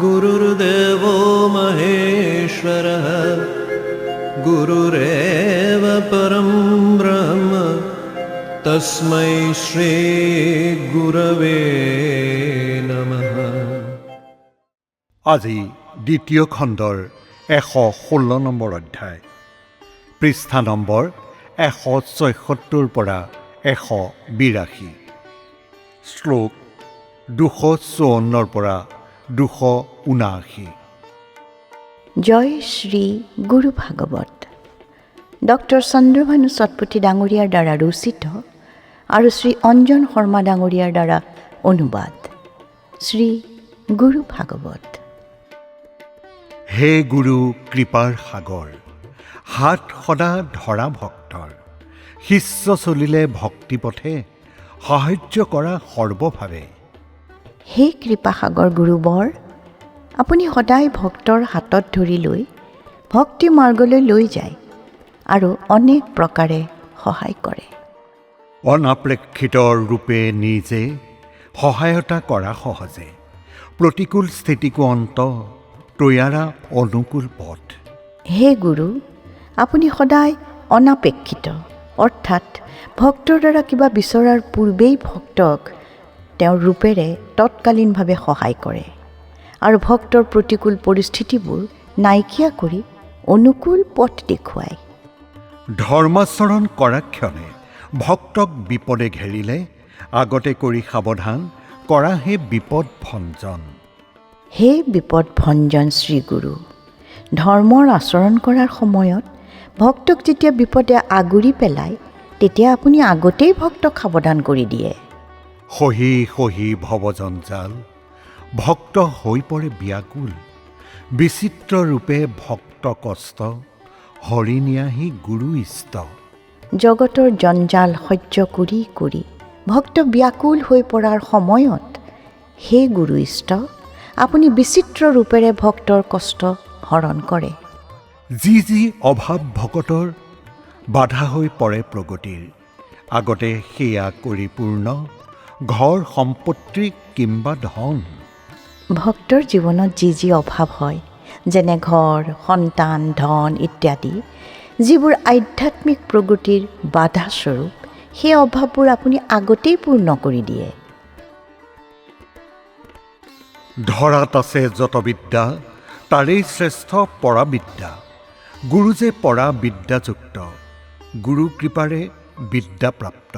गुरुर्देवो महेश्वरः गुरुरेव परं ब्रह्म तस्मै श्री गुरवे नमः। আজি দ্বিতীয় খণ্ডৰ 116 নম্বৰ অধ্যায়, পৃষ্ঠা নম্বৰ 176 পৰা 182, শ্লোক 254 পৰা 279। জয় শ্ৰী গুৰু ভাগৱত। ডক্টৰ চন্দ্ৰভানু চটপতি ডাঙৰীয়াৰ দ্বাৰা ৰচিত আৰু শ্ৰী অঞ্জন শৰ্মা ডাঙৰীয়াৰ দ্বাৰা অনুবাদ। শ্ৰী গুৰু ভাগৱত। হে গুৰু কৃপাৰ সাগৰ, হাত সদা ধৰা ভক্তৰ, শিষ্য চলিলে ভক্তিপথে, সাহায্য কৰা সৰ্বভাৱে। হে কৃপাসাগৰ গুৰুবৰ, আপুনি সদায় ভক্তৰ হাতত ধৰি লৈ ভক্তি মাৰ্গলৈ লৈ যায় আৰু অনেক প্ৰকাৰে সহায় কৰে। অনাপ্ৰেক্ষিত ৰূপে নিজে সহায়তা কৰা সহজে, প্ৰতিকূল স্থিতিকো অন্ত তৈয়াৰা অনুকূল পথ। হে গুৰু, আপুনি সদায় অনাপেক্ষিত, অৰ্থাৎ ভক্তৰ দ্বাৰা কিবা বিচৰাৰ পূৰ্বেই ভক্তক তেওঁৰ ৰূপেৰে তৎকালীনভাৱে সহায় কৰে আৰু ভক্তৰ প্ৰতিকূল পৰিস্থিতিবোৰ নাইকিয়া কৰি অনুকূল পথ দেখুৱায়। ধৰ্মাচৰণ কৰা ক্ষণে ভক্তক বিপদে ঘেৰিলে, আগতে কৰি সাৱধান কৰাহে বিপদ ভঞ্জন। হে বিপদ ভঞ্জন শ্ৰীগুৰু, ধৰ্মৰ আচৰণ কৰাৰ সময়ত ভক্তক যেতিয়া বিপদে আগুৰি পেলায়, তেতিয়া আপুনি আগতেই ভক্তক সাৱধান কৰি দিয়ে। সহি সহি ভৱজঞ্জাল, ভক্ত হৈ পৰে ব্যাকুল, বিচিত্ৰ ৰূপে ভক্ত কষ্ট, হৰি নিয়াহি গুৰু ইষ্ট। জগতৰ জঞ্জাল সহ্য কৰি কৰি ভক্ত ব্যাকুল হৈ পৰাৰ সময়ত হে গুৰু ইষ্ট, আপুনি বিচিত্ৰ ৰূপেৰে ভক্তৰ কষ্ট হৰণ কৰে। যি যি অভাৱ ভকতৰ বাধা হৈ পৰে প্ৰগতিৰ, আগতে সেয়া কৰি পূৰ্ণ, ঘৰ সম্পত্তি কিম্বা ধন। ভক্তৰ জীৱনত যি যি অভাৱ হয়, যেনে ঘৰ, সন্তান, ধন ইত্যাদি, যিবোৰ আধ্যাত্মিক প্ৰগতিৰ বাধাস্বৰূপ, সেই অভাৱবোৰ আপুনি আগতেই পূৰ্ণ কৰি দিয়ে। ধৰাত আছে যত বিদ্যা, তাৰেই শ্ৰেষ্ঠ পৰাবিদ্যা, গুৰু যে পৰা বিদ্যাযুক্ত, গুৰু কৃপাৰে বিদ্যাপ্ৰাপ্ত।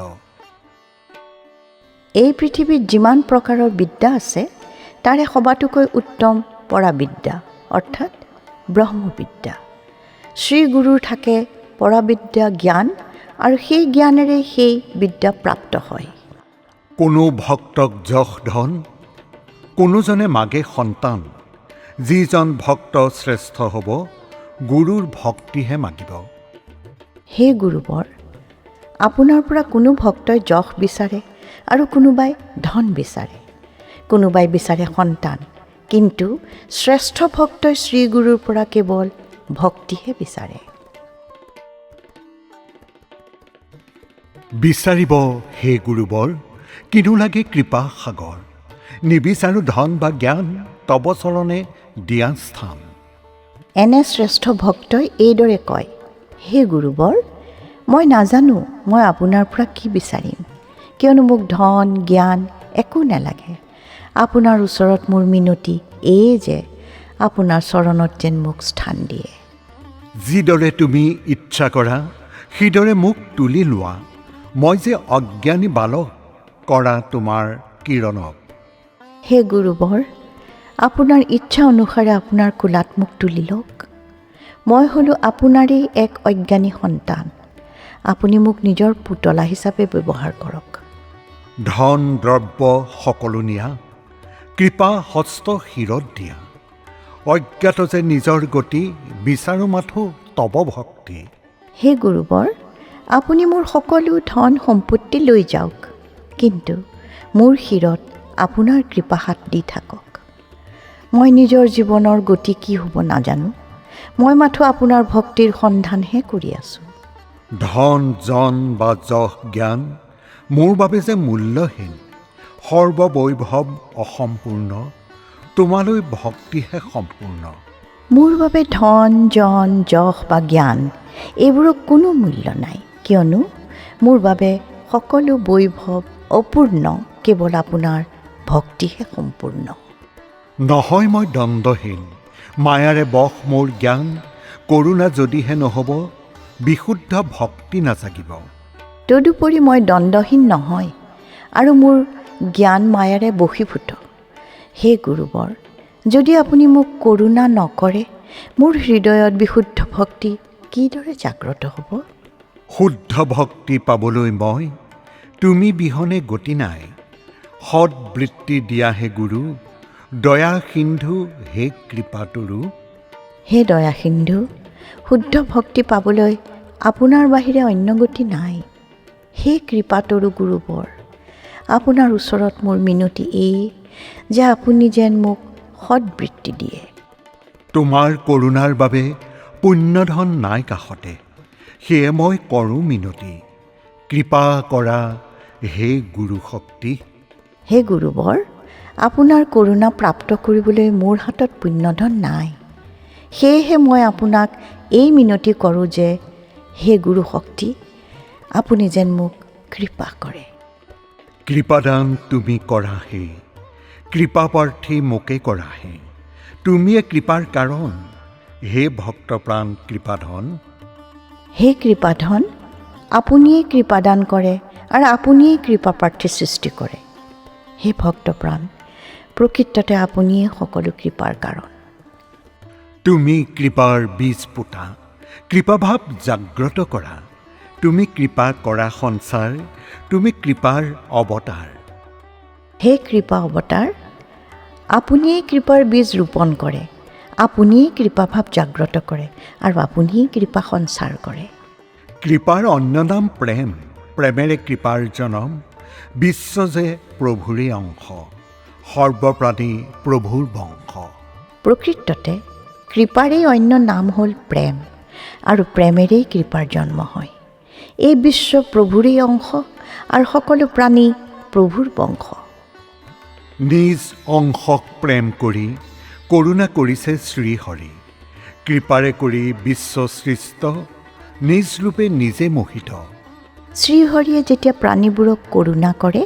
এই পৃথিৱীত যিমান প্ৰকাৰৰ বিদ্যা আছে, তাৰে সবাতোকৈ উত্তম পৰাবিদ্যা, অৰ্থাৎ ব্ৰহ্মবিদ্যা। শ্ৰীগুৰুৰ থাকে পৰাবিদ্যা জ্ঞান, আৰু সেই জ্ঞানেৰে সেই বিদ্যা প্ৰাপ্ত হয়। কোনো ভক্তক যশ ধন, কোনোজনে মাগে সন্তান, যিজন ভক্ত শ্ৰেষ্ঠ হ'ব, গুৰুৰ ভক্তিহে মাগিব। হে গুৰুবৰ, আপোনাৰ পৰা কোনো ভক্তই যশ বিচাৰে আৰু কোনোবাই ধন বিচাৰে, কোনোবাই বিচাৰে সন্তান, কিন্তু শ্ৰেষ্ঠ ভক্তই শ্ৰীগুৰুৰ পৰা কেৱল ভক্তিহে বিচাৰে। বিচাৰিব হে গুৰুবৰ, কিনো লাগে কৃপা সাগৰ, নিবিচাৰো ধন বা জ্ঞান, তব চৰণে দিয়া স্থান। এনে শ্ৰেষ্ঠ ভক্তই এইদৰে কয়, হে গুৰুবৰ, মই নাজানো মই আপোনাৰ পৰা কি বিচাৰিম, কিয়নো মোক ধন জ্ঞান একো নালাগে। আপোনাৰ ওচৰত মোৰ মিনতি এই যে আপোনাৰ চৰণত যেন মোক স্থান দিয়ে। যিদৰে তুমি ইচ্ছা কৰা সিদৰে মোক তুলি লোৱা, মই যে অজ্ঞানী বালক, কৰা তোমাৰ কিৰণক। হে গুৰুবৰ, আপোনাৰ ইচ্ছা অনুসাৰে আপোনাৰ কোলাত মোক তুলি লওক। মই হ'লোঁ আপোনাৰেই এক অজ্ঞানী সন্তান, আপুনি মোক নিজৰ পুতলা হিচাপে ব্যৱহাৰ কৰক। ধন দ্ৰব্য সকলো নিয়া, কৃপা হস্ত শিৰত দিয়া, অজ্ঞাত যে নিজৰ গতি, বিচাৰো মাথো তব ভক্তি। হে গুৰুবৰ, আপুনি মোৰ সকলো ধন সম্পত্তি লৈ যাওক, কিন্তু মোৰ শিৰত আপোনাৰ কৃপাহাত দি থাকক। মই নিজৰ জীৱনৰ গতি কি হ'ব নাজানো, মই মাথো আপোনাৰ ভক্তিৰ সন্ধানহে কৰি আছোঁ। ধন জন বা যশ জ্ঞান মোৰ বাবে যে মূল্যহীন, সৰ্ববৈভৱ অসম্পূৰ্ণ, তোমালৈ ভক্তিহে সম্পূৰ্ণ। মোৰ বাবে ধন, জন, যশ বা জ্ঞান এইবোৰৰ কোনো মূল্য নাই, কিয়নো মোৰ বাবে সকলো বৈভৱ অপূৰ্ণ, কেৱল আপোনাৰ ভক্তিহে সম্পূৰ্ণ। নহয় মই দ্বন্দ্বহীন, মায়াৰে বশ মোৰ জ্ঞান, কৰোণা যদিহে নহ'ব বিশুদ্ধ ভক্তি নাজাগিব। তদুপৰি মই দ্বন্দ্বহীন নহয় আৰু মোৰ জ্ঞান মায়াৰে বশীভূত। হে গুৰুবৰ, যদি আপুনি মোক কৰোণা নকৰে, মোৰ হৃদয়ত বিশুদ্ধ ভক্তি কিদৰে জাগ্ৰত হ'ব? শুদ্ধ ভক্তি পাবলৈ মই তুমি বিহনে গতি নাই। সৎবৃত্তি দিয়াহে গুৰু, দয়া সিন্ধু হে কৃপাতৰু। হে দয়া সিন্ধু, শুদ্ধ ভক্তি পাবলৈ আপোনাৰ বাহিৰে অন্য গতি নাই। হে কৃপাতৰু গুৰুবৰ, আপোনাৰ ওচৰত মোৰ মিনতি এই যে আপুনি যেন মোক সৎবৃত্তি দিয়ে। তোমাৰ কৰোণাৰ বাবে পুণ্যধন নাই কাষতে, সেয়ে মই কৰোঁ মিনতি, কৃপা কৰা হে গুৰু শক্তি। হে গুৰুবৰ, আপোনাৰ কৰোণা প্ৰাপ্ত কৰিবলৈ মোৰ হাতত পুণ্যধন নাই। সেয়েহে মই আপোনাক এই মিনতি কৰোঁ যে হে গুৰু শক্তি, আপুনি যেন মোক কৃপা কৰে। কৃপাদান তুমি কৰাহে, কৃপাপ্ৰাৰ্থী মোকে কৰাহে, তুমিয়ে কৃপাৰ কাৰণ, হে ভক্তপ্ৰাণ কৃপাধন। হে কৃপাধন, আপুনিয়েই কৃপাদান কৰে আৰু আপুনিয়েই কৃপাপ্ৰাৰ্থী সৃষ্টি কৰে। হে ভক্তপ্ৰাণ, প্ৰকৃততে আপুনিয়েই সকলো কৃপাৰ কাৰণ। তুমি কৃপাৰ বীজ পোতা, কৃপাভাৱ জাগ্ৰত কৰা, তুমি কৃপা কৰা সঞ্চাৰ, তুমি কৃপাৰ অৱতাৰ। হে কৃপা অৱতাৰ, আপুনিয়েই কৃপাৰ বীজ ৰোপণ কৰে, আপুনিয়েই কৃপাভাৱ জাগ্ৰত কৰে আৰু আপুনিয়েই কৃপা সঞ্চাৰ কৰে। কৃপাৰ অন্য নাম প্ৰেম, প্ৰেমেৰে কৃপাৰ জনম, বিশ্ব যে প্ৰভুৰেই অংশ, সৰ্বপ্ৰাণী প্ৰভুৰ বংশ। প্ৰকৃততে কৃপাৰেই অন্য নাম হ'ল প্ৰেম, আৰু প্ৰেমেৰেই কৃপাৰ জন্ম হয়। এই বিশ্ব প্ৰভুৰেই অংশ আৰু সকলো প্ৰাণী প্ৰভুৰ বংশ। নিজ অংশক প্ৰেম কৰি কৰোণা কৰিছে শ্ৰীহৰি, কৃপাৰে কৰি বিশ্ব সৃষ্ট, নিজ ৰূপে নিজে মোহিত। শ্ৰীহৰিয়ে যেতিয়া প্ৰাণীবোৰক কৰোণা কৰে,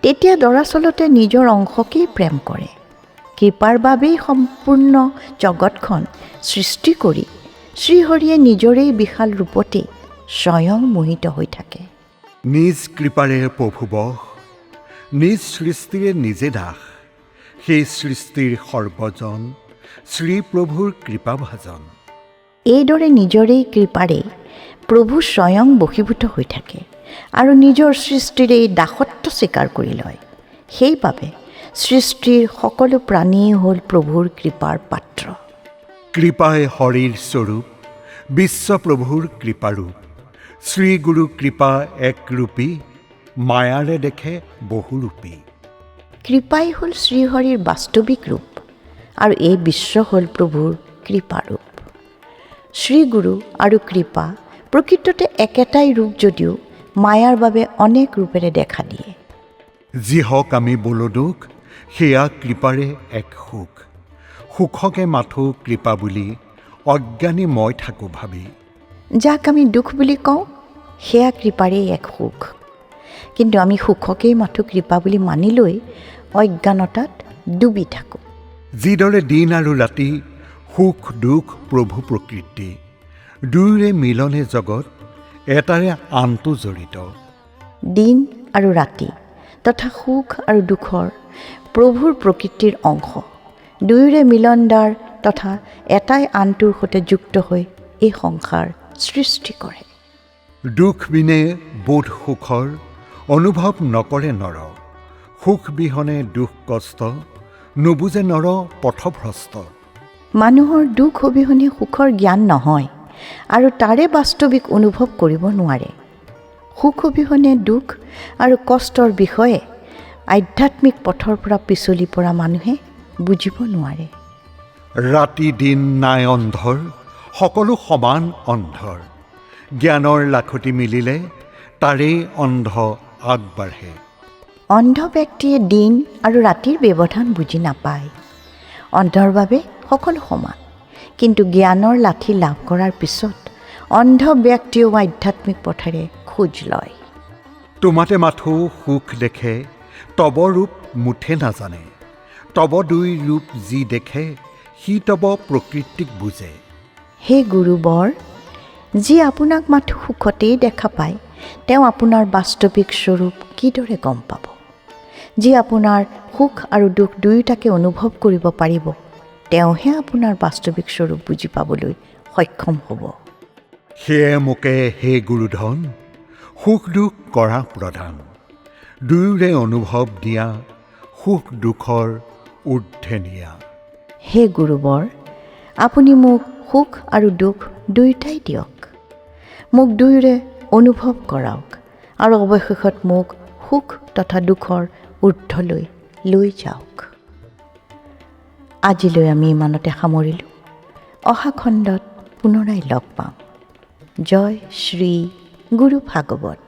তেতিয়া দৰাচলতে নিজৰ অংশকেই প্ৰেম কৰে। কৃপাৰ বাবেই সম্পূৰ্ণ জগতখন সৃষ্টি কৰি শ্ৰীহৰিয়ে নিজৰেই বিশাল ৰূপতে স্বয়ং মোহিত হৈ থাকে। নিজ কৃপাৰে প্ৰভুবশ, নিজ সৃষ্টিৰে নিজে দাস, সেই সৃষ্টিৰ সৰ্বজন, শ্ৰীপ্ৰভুৰ কৃপাভাজন। এইদৰে নিজৰেই কৃপাৰে প্ৰভু স্বয়ং বশীভূত হৈ থাকে আৰু নিজৰ সৃষ্টিৰে দাসত্ব স্বীকাৰ কৰি লয়। সেইবাবে সৃষ্টিৰ সকলো প্ৰাণীয়ে হ'ল প্ৰভুৰ কৃপাৰ পাত্ৰ। কৃপাই হৰিৰ স্বৰূপ, বিশ্বপ্ৰভুৰ কৃপাৰূপ, শ্ৰীগুৰু কৃপা একৰূপী, মায়াৰে দেখে বহুৰূপী। কৃপাই হ'ল শ্ৰীহৰিৰ বাস্তৱিক ৰূপ আৰু এই বিশ্ব হ'ল প্ৰভুৰ কৃপাৰূপ। শ্ৰীগুৰু আৰু কৃপা প্ৰকৃততে একেটাই ৰূপ যদিও মায়াৰ বাবে অনেক ৰূপেৰে দেখা দিয়ে। যি হওক আমি বলদোক, সেয়া কৃপাৰে এক সুখ, সুখকে মাথো কৃপা বুলি অজ্ঞানী মই থাকোঁ ভাবি। যাক আমি দুখ বুলি কওঁ, সেয়া কৃপাৰেই এক সুখ, কিন্তু আমি সুখকেই মাথো কৃপা বুলি মানি লৈ অজ্ঞানতাত ডুবি থাকোঁ। যিদৰে দিন আৰু ৰাতি, সুখ দুখ প্ৰভু প্ৰকৃতি, দুয়োৰে মিলনে জগত, এটাৰে আনটো জড়িত। দিন আৰু ৰাতি তথা সুখ আৰু দুখৰ প্ৰভুৰ প্ৰকৃতিৰ অংশ, দুয়োৰে মিলনদ্বাৰ তথা এটাই আনটোৰ সৈতে যুক্ত হৈ এই সংসাৰ সৃষ্টি কৰে। দুখ বিনে বোধ সুখৰ অনুভৱ নকৰে নৰ, সুখ বিহনে দুখ কষ্ট, নুবুজে নৰ পথভ্ৰষ্ট। মানুহৰ দুখ অবিহনে সুখৰ জ্ঞান নহয় আৰু তাৰে বাস্তৱিক অনুভৱ কৰিব নোৱাৰে। সুখ অবিহনে দুখ আৰু কষ্টৰ বিষয়ে আধ্যাত্মিক পথৰ পৰা পিছলি পৰা মানুহে বুজিব নোৱাৰে। ৰাতি দিন নাই অন্ধৰ, সকলো সমান অন্ধৰ, জ্ঞানৰ লাখতি মিলিলে তাৰেই অন্ধ আগবাঢ়ে। অন্ধ ব্যক্তিয়ে দিন আৰু ৰাতিৰ ব্যৱধান বুজি নাপায়। অন্ধৰ বাবে সকলো সমান, কিন্তু জ্ঞানৰ লাঠি লাভ কৰাৰ পিছত অন্ধ ব্যক্তিও আধ্যাত্মিক পথেৰে খোজ লয়। তোমাতে মাথো সুখ দেখে, তব ৰূপ মুঠে নাজানে। তব দুই ৰূপ যি দেখে, সি তব প্ৰকৃতিক বুজে। হে গুৰুবৰ, যি আপোনাক মাথো সুখতেই দেখা পায়, তেওঁ আপোনাৰ বাস্তৱিক স্বৰূপ কিদৰে গম পাব? যি আপোনাৰ সুখ আৰু দুখ দুয়োটাকে অনুভৱ কৰিব পাৰিব, তেওঁহে আপোনাৰ বাস্তৱিক স্বৰূপ বুজি পাবলৈ সক্ষম হ'ব। সেয়ে মোকে হে গুৰুধন, সুখ দুখ কৰা প্ৰধান, দুয়োৰে অনুভৱ দিয়া, সুখ দুখৰ ঊৰ্ধে নিয়া। হে গুৰুবৰ, আপুনি মোক সুখ আৰু দুখ দুয়োটাই দিয়ক। মোক দুয়োৰে অনুভৱ কৰাওক আৰু অৱশেষত মোক সুখ তথা দুখৰ ঊৰ্ধলৈ লৈ যাওক। আজিলৈ আমি ইমানতে সামৰিলোঁ। অহা খণ্ডত পুনৰাই লগ পাম। জয় শ্ৰী গুৰু ভাগৱত।